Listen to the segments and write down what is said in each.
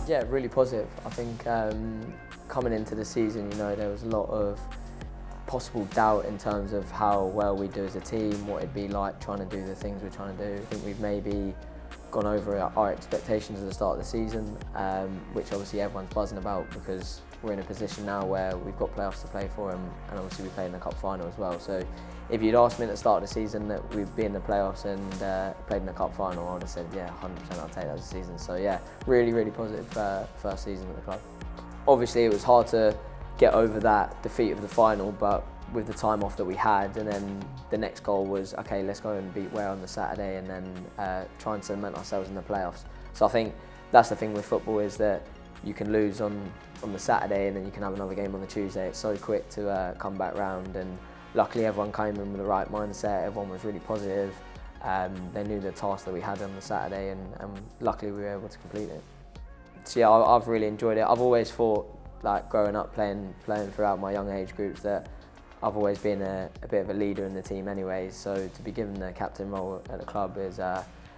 Yeah, really positive. I think coming into the season, there was a lot of possible doubt in terms of how well we do as a team, what it'd be like trying to do the things we're trying to do. I think we've maybe gone over our expectations at the start of the season, which obviously everyone's buzzing about because we're in a position now where we've got playoffs to play for, and obviously we played in the cup final as well. So if you'd asked me at the start of the season that we'd be in the playoffs and played in the cup final, I would have said, yeah, 100% I'll take that as a season. So yeah, really, really positive first season at the club. Obviously it was hard to get over that defeat of the final, but with the time off that we had, and then the next goal was, okay, let's go and beat Ware on the Saturday and then try and cement ourselves in the playoffs. So I think that's the thing with football, is that you can lose on the Saturday and then you can have another game on the Tuesday. It's so quick to come back round, and luckily everyone came in with the right mindset, everyone was really positive. They knew the task that we had on the Saturday, and luckily we were able to complete it. So yeah, I've really enjoyed it. I've always thought, like growing up playing throughout my young age groups, that I've always been a bit of a leader in the team anyway, so to be given the captain role at the club is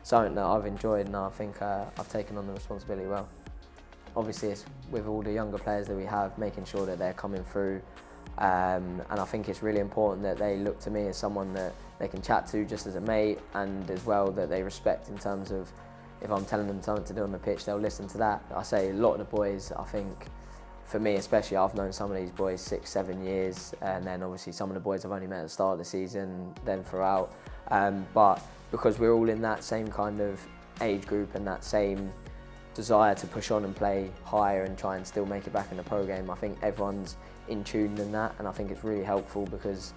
something that I've enjoyed, and I think I've taken on the responsibility well. Obviously it's with all the younger players that we have, making sure that they're coming through, and I think it's really important that they look to me as someone that they can chat to just as a mate, and as well that they respect in terms of, if I'm telling them something to do on the pitch, they'll listen to that. I say a lot of the boys, I think, for me especially, I've known some of these boys 6-7 years, and then obviously some of the boys I've only met at the start of the season, then throughout. But because we're all in that same kind of age group and that same desire to push on and play higher and try and still make it back in the pro game, I think everyone's in tune in that, and I think it's really helpful because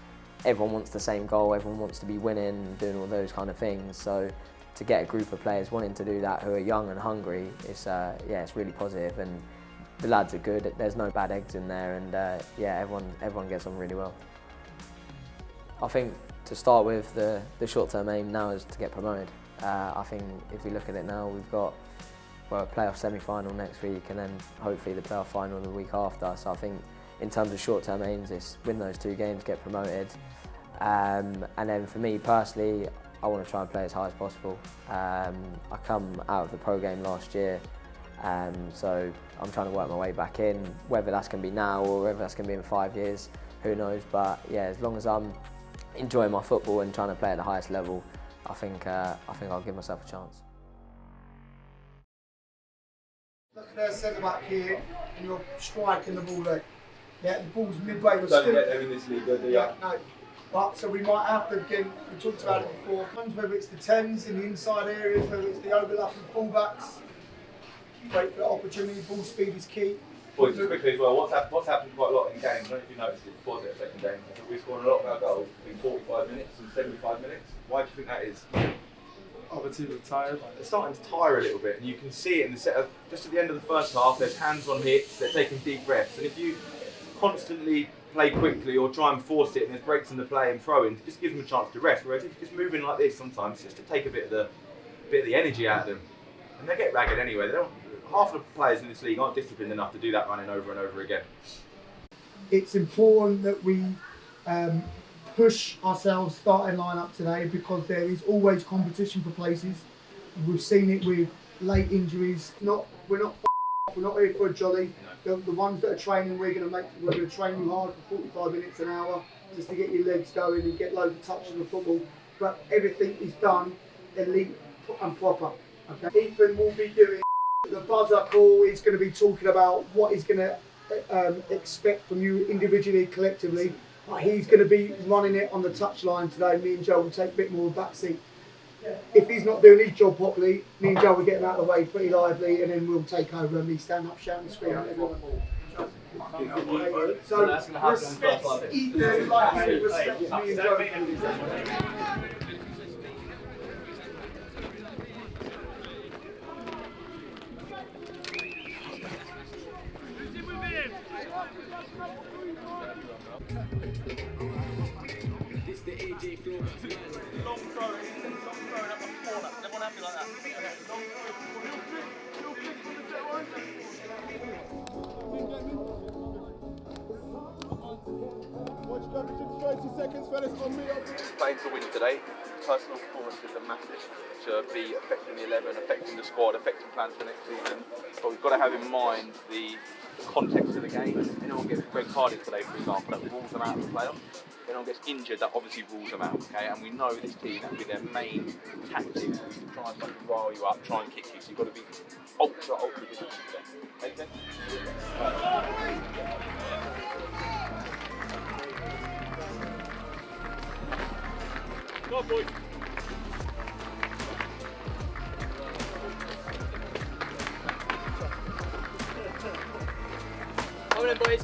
everyone wants the same goal, everyone wants to be winning and doing all those kind of things. So to get a group of players wanting to do that who are young and hungry, it's really positive, and the lads are good. There's no bad eggs in there, and yeah, everyone gets on really well. I think to start with, the short-term aim now is to get promoted. I think if we look at it now, we've got a playoff semi-final next week, and then hopefully the playoff final the week after. So I think in terms of short-term aims, it's win those 2 games, get promoted, and then for me personally, I want to try and play as high as possible. I come out of the pro game last year, so I'm trying to work my way back in. Whether that's going to be now or whether that's going to be in 5 years, who knows? But yeah, as long as I'm enjoying my football and trying to play at the highest level, I think I'll give myself a chance. Look at their centre back here, and you're striking the ball there. Yeah, the ball's midway. Don't get them in this league, do you? Yeah, no. But so we might have to, again, we talked about it before, whether it's the 10s in the inside areas, whether it's the overlapping fullbacks. Wait for the opportunity, ball speed is key. Boys, just quickly as well, what's happened quite a lot in games, I don't know if you noticed it before the second game, we're scoring a lot of our goals between 45 minutes and 75 minutes. Why do you think that is? Other teams are tired. They're starting to tire a little bit, and you can see it in the set of, just at the end of the first half, there's hands on hips, they're taking deep breaths, and if you constantly play quickly or try and force it and there's breaks in the play and throw-ins, it just gives them a chance to rest, whereas if you're just moving like this sometimes, just to take a bit of the energy out of them. And they get ragged anyway. Half of the players in this league aren't disciplined enough to do that running over and over again. It's important that we push ourselves starting line-up today, because there is always competition for places. We've seen it with late injuries. We're not here for a jolly. The ones that are training, we're going to train you hard for 45 minutes an hour just to get your legs going and get loads of touches of football. But everything is done elite and proper. Okay? Ethan will be doing the buzzer call. He's going to be talking about what he's going to expect from you individually, collectively. But he's going to be running it on the touchline today. Me and Joe will take a bit more of a back seat. If he's not doing his job properly, me and Joe will get him out of the way pretty lively, and then we'll take over and we stand up shouting and screaming at everyone. So respect Ethan like he respects me and Joe. It's the AJ floor. Long throw up the corner. Everyone happy like that? Okay. Watch 30 seconds, fellas, on me. Playing to win today. personal performances are massive to be affecting the 11, affecting the squad, affecting plans for next season. But we've got to have in mind the context of the game. If anyone gets red carded today, for example, that rules them out of the playoffs. If anyone gets injured, that obviously rules them out. Okay, and we know this team, that will be their main tactic, is to try and fucking rile you up, try and kick you. So you've got to be ultra vigilant today. Make sense? Go on, boys. Come on, boys.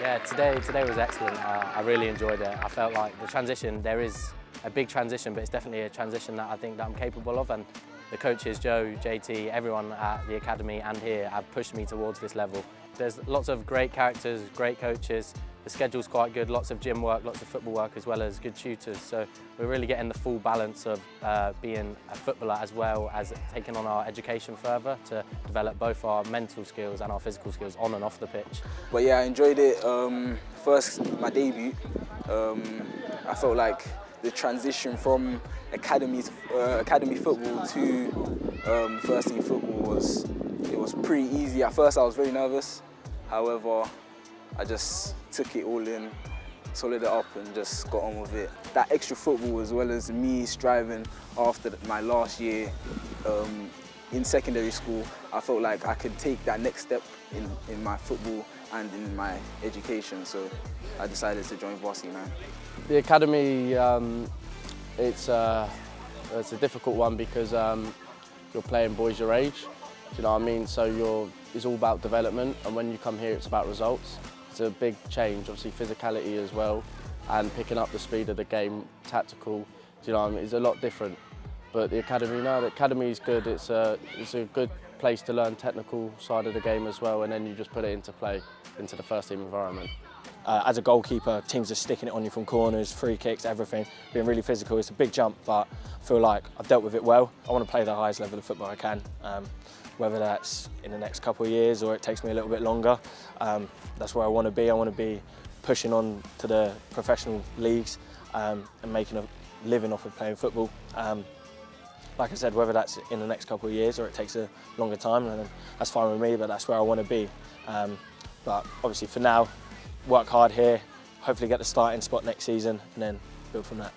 Yeah, today was excellent. I really enjoyed it. I felt like the transition, there is a big transition, but it's definitely a transition that I think that I'm capable of, and the coaches, Joe, JT, everyone at the academy and here have pushed me towards this level. There's lots of great characters, great coaches. The schedule's quite good, lots of gym work, lots of football work, as well as good tutors. So we're really getting the full balance of being a footballer as well as taking on our education further to develop both our mental skills and our physical skills on and off the pitch. But yeah, I enjoyed it. First, my debut, I felt like the transition from academy football to first team football was pretty easy. At first I was very nervous, however I just took it all in, solid it up and just got on with it. That extra football, as well as me striving after my last year in secondary school, I felt like I could take that next step in my football and in my education, so I decided to join Varsity 9. The academy, it's a difficult one because you're playing boys your age, do you know what I mean? So it's all about development, and when you come here it's about results. It's a big change, obviously physicality as well, and picking up the speed of the game, tactical, do you know what I mean? It's a lot different. But the academy is good. It's a good place to learn technical side of the game as well, and then you just put it into play, into the first team environment. As a goalkeeper, teams are sticking it on you from corners, free kicks, everything, being really physical. It's a big jump, but I feel like I've dealt with it well. I want to play the highest level of football I can, whether that's in the next couple of years or it takes me a little bit longer. That's where I want to be. I want to be pushing on to the professional leagues and making a living off of playing football. Like I said, whether that's in the next couple of years or it takes a longer time, then that's fine with me, but that's where I want to be. But obviously for now, work hard here, hopefully get the starting spot next season, and then build from that.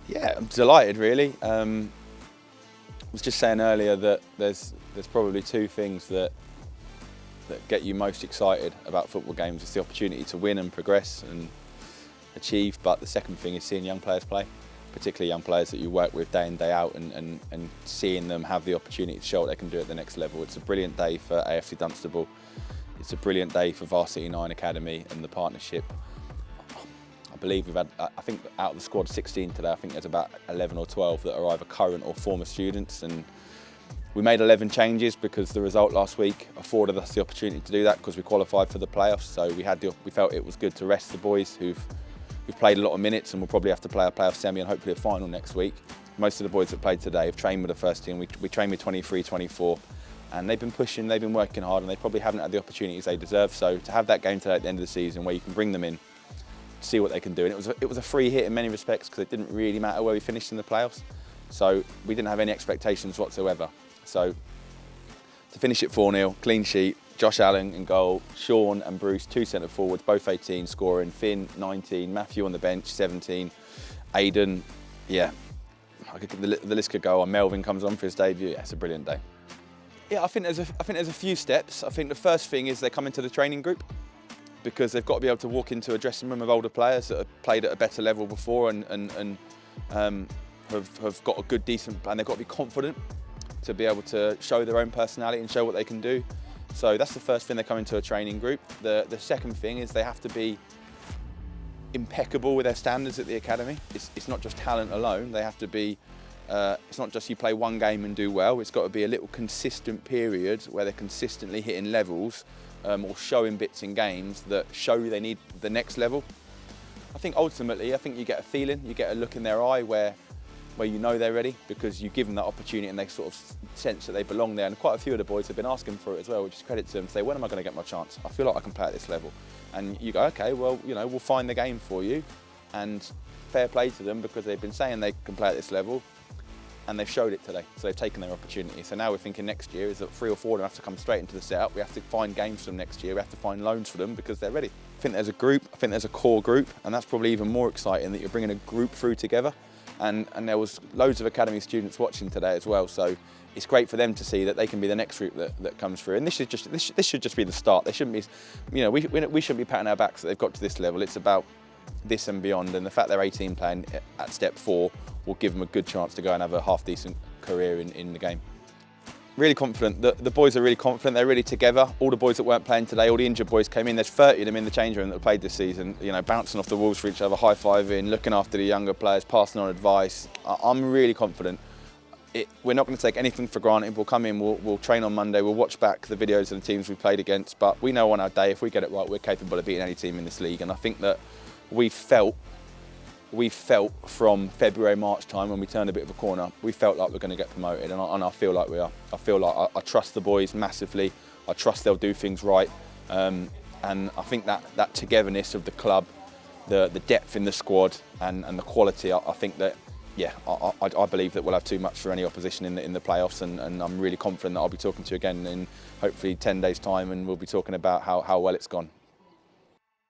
Yeah, I'm delighted really. I was just saying earlier that there's probably two things that get you most excited about football games. It's the opportunity to win and progress and achieve, but the second thing is seeing young players play, particularly young players that you work with day in, day out, and seeing them have the opportunity to show what they can do at the next level. It's a brilliant day for AFC Dunstable. It's a brilliant day for Varsity 9 Academy and the partnership. I believe we've had, I think out of the squad 16 today, I think there's about 11 or 12 that are either current or former students, and we made 11 changes because the result last week afforded us the opportunity to do that because we qualified for the playoffs. So we felt it was good to rest the boys who've played a lot of minutes and will probably have to play a playoff semi and hopefully a final next week. Most of the boys that played today have trained with the first team. We trained with 23, 24, and they've been pushing, they've been working hard, and they probably haven't had the opportunities they deserve. So to have that game today at the end of the season where you can bring them in, see what they can do, and it was a free hit in many respects because it didn't really matter where we finished in the playoffs. So we didn't have any expectations whatsoever. So to finish it 4-0, clean sheet, Josh Allen in goal, Sean and Bruce, two centre forwards, both 18 scoring, Finn 19, Matthew on the bench 17, Aidan, yeah, the list could go on. Melvin comes on for his debut. Yeah, it's a brilliant day. Yeah, I think there's a few steps. I think the first thing is they come into the training group because they've got to be able to walk into a dressing room of older players that have played at a better level before and have got a good, decent, and they've got to be confident to be able to show their own personality and show what they can do. So that's the first thing they come into a training group. The second thing is they have to be impeccable with their standards at the academy. It's not just talent alone. They have to be, it's not just you play one game and do well. It's got to be a little consistent period where they're consistently hitting levels or showing bits in games that show they need the next level. I think ultimately, you get a feeling, you get a look in their eye where you know they're ready because you give them that opportunity and they sort of sense that they belong there. And quite a few of the boys have been asking for it as well, which is credit to them, to say, when am I going to get my chance? I feel like I can play at this level. And you go, okay, well, you know, we'll find the game for you. And fair play to them because they've been saying they can play at this level and they've showed it today. So they've taken their opportunity. So now we're thinking next year is that 3 or 4 of them have to come straight into the setup. We have to find games for them next year. We have to find loans for them because they're ready. I think there's a group, I think there's a core group, and that's probably even more exciting that you're bringing a group through together. And there was loads of academy students watching today as well, so it's great for them to see that they can be the next group that comes through. And this should just be the start. They shouldn't be, you know, we shouldn't be patting our backs that they've got to this level. It's about this and beyond, and the fact they're 18 playing at step 4 will give them a good chance to go and have a half decent career in the game. Really confident. The boys are really confident. They're really together. All the boys that weren't playing today, all the injured boys came in. There's 30 of them in the change room that have played this season. You know, bouncing off the walls for each other, high-fiving, looking after the younger players, passing on advice. I'm really confident. We're not going to take anything for granted. We'll come in, we'll train on Monday, we'll watch back the videos of the teams we played against, but we know on our day, if we get it right, we're capable of beating any team in this league. And I think that we felt from February, March time when we turned a bit of a corner, we felt like we're going to get promoted, and I feel like we are. I feel like I trust the boys massively. I trust they'll do things right, and I think that togetherness of the club, the depth in the squad, and the quality. I think that, yeah, I believe that we'll have too much for any opposition in the playoffs, and I'm really confident that I'll be talking to you again in hopefully 10 days' time, and we'll be talking about how well it's gone.